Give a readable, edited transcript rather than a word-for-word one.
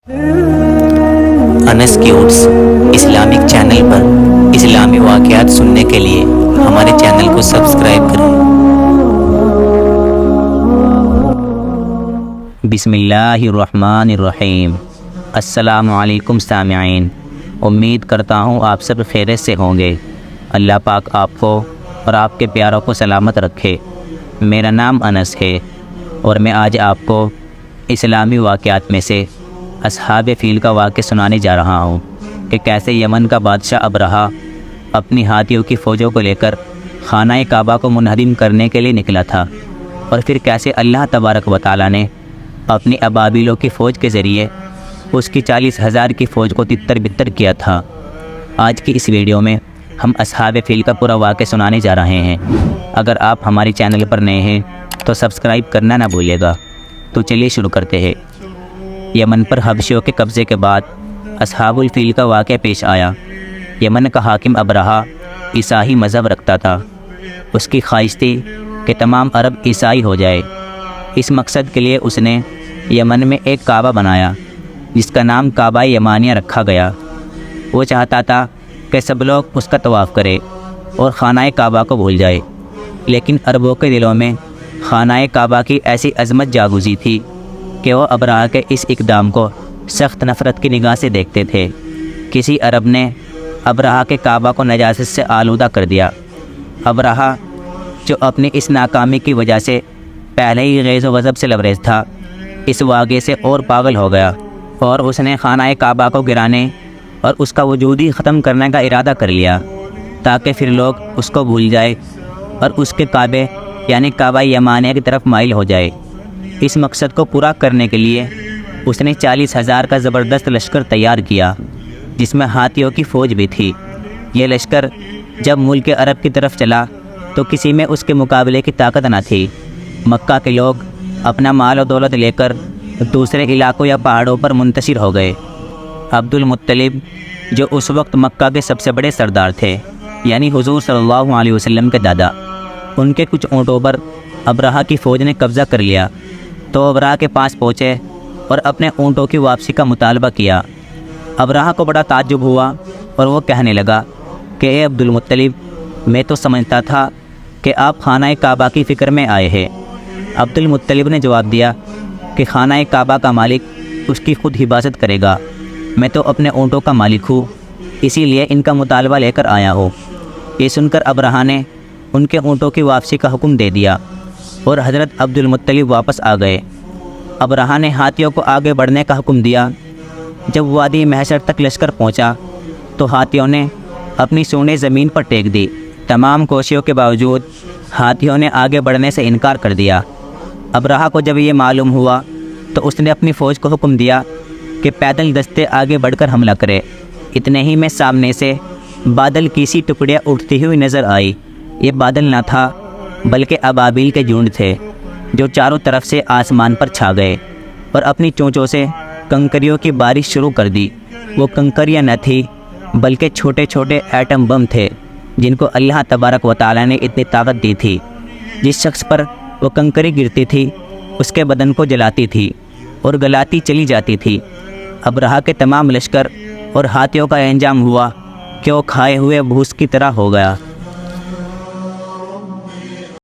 انس کیوٹس Islamic channel پر اسلامی واقعات سننے کے لیے ہمارے چینل کو سبسکرائب کریں۔ بسم اللہ الرحمن الرحیم۔ السلام علیکم سامعین، امید کرتا ہوں آپ سب خیریت سے ہوں گے۔ اللہ پاک آپ کو اور آپ کے پیاروں کو سلامت رکھے۔ میرا نام انس ہے اور میں آج آپ کو اسلامی واقعات میں سے اصحاب فیل کا واقعہ سنانے جا رہا ہوں کہ کیسے یمن کا بادشاہ ابرہہ اپنی ہاتھیوں کی فوجوں کو لے کر خانہ کعبہ کو منہدم کرنے کے لیے نکلا تھا، اور پھر کیسے اللہ تبارک و تعالیٰ نے اپنی ابابیلوں کی فوج کے ذریعے اس کی 40,000 کی فوج کو تتر بتر کیا تھا۔ آج کی اس ویڈیو میں ہم اصحاب فیل کا پورا واقعہ سنانے جا رہے ہیں۔ اگر آپ ہمارے چینل پر نئے ہیں تو سبسکرائب کرنا نہ بھولیے گا۔ تو چلیے شروع کرتے ہیں۔ یمن پر حبشیوں کے قبضے کے بعد اصحاب الفیل کا واقعہ پیش آیا۔ یمن کا حاکم ابرہہ عیسائی مذہب رکھتا تھا۔ اس کی خواہش تھی کہ تمام عرب عیسائی ہو جائے۔ اس مقصد کے لیے اس نے یمن میں ایک کعبہ بنایا جس کا نام کعبہ یمانیہ رکھا گیا۔ وہ چاہتا تھا کہ سب لوگ اس کا طواف کرے اور خانہ کعبہ کو بھول جائے، لیکن عربوں کے دلوں میں خانہ کعبہ کی ایسی عظمت جاگزی تھی کہ وہ ابرہہ کے اس اقدام کو سخت نفرت کی نگاہ سے دیکھتے تھے۔ کسی عرب نے ابرہہ کے کعبہ کو نجاست سے آلودہ کر دیا۔ ابرہہ جو اپنی اس ناکامی کی وجہ سے پہلے ہی غیظ و غضب سے لبریز تھا، اس واقعے سے اور پاگل ہو گیا، اور اس نے خانہ کعبہ کو گرانے اور اس کا وجود ہی ختم کرنے کا ارادہ کر لیا تاکہ پھر لوگ اس کو بھول جائے اور اس کے کعبے یعنی کعبہ یمانیہ کی طرف مائل ہو جائے۔ اس مقصد کو پورا کرنے کے لیے اس نے 40,000 کا زبردست لشکر تیار کیا، جس میں ہاتھیوں کی فوج بھی تھی۔ یہ لشکر جب ملک عرب کی طرف چلا تو کسی میں اس کے مقابلے کی طاقت نہ تھی۔ مکہ کے لوگ اپنا مال و دولت لے کر دوسرے علاقوں یا پہاڑوں پر منتشر ہو گئے۔ عبد المطلب جو اس وقت مکہ کے سب سے بڑے سردار تھے، یعنی حضور صلی اللہ علیہ وسلم کے دادا، ان کے کچھ اونٹوں پر ابرہہ کی فوج نے قبضہ کر لیا تو ابرہہ کے پاس پہنچے اور اپنے اونٹوں کی واپسی کا مطالبہ کیا۔ ابرہہ کو بڑا تعجب ہوا اور وہ کہنے لگا کہ اے عبد المطلب، میں تو سمجھتا تھا کہ آپ خانہ کعبہ کی فکر میں آئے ہیں۔ عبد المطلب نے جواب دیا کہ خانہ کعبہ کا مالک اس کی خود حفاظت کرے گا، میں تو اپنے اونٹوں کا مالک ہوں، اسی لیے ان کا مطالبہ لے کر آیا ہوں۔ یہ سن کر ابرہہ نے ان کے اونٹوں کی واپسی کا حکم دے دیا اور حضرت عبد المطلب واپس آ گئے۔ ابرہہ نے ہاتھیوں کو آگے بڑھنے کا حکم دیا۔ جب وادی محشر تک لشکر پہنچا تو ہاتھیوں نے اپنی سونڈیں زمین پر ٹیک دی۔ تمام کوششوں کے باوجود ہاتھیوں نے آگے بڑھنے سے انکار کر دیا۔ ابرہہ کو جب یہ معلوم ہوا تو اس نے اپنی فوج کو حکم دیا کہ پیدل دستے آگے بڑھ کر حملہ کرے۔ اتنے ہی میں سامنے سے بادل کی سی ٹکڑیاں اٹھتی ہوئی نظر آئی۔ یہ بادل نہ تھا بلکہ ابابیل کے جھنڈ تھے جو چاروں طرف سے آسمان پر چھا گئے اور اپنی چونچوں سے کنکریوں کی بارش شروع کر دی۔ وہ کنکریاں نہ تھی بلکہ چھوٹے چھوٹے ایٹم بم تھے جن کو اللہ تبارک و تعالیٰ نے اتنی طاقت دی تھی۔ جس شخص پر وہ کنکری گرتی تھی اس کے بدن کو جلاتی تھی اور گلاتی چلی جاتی تھی۔ ابرہہ کے تمام لشکر اور ہاتھیوں کا انجام ہوا کہ وہ کھائے ہوئے بھوس کی طرح ہو گیا۔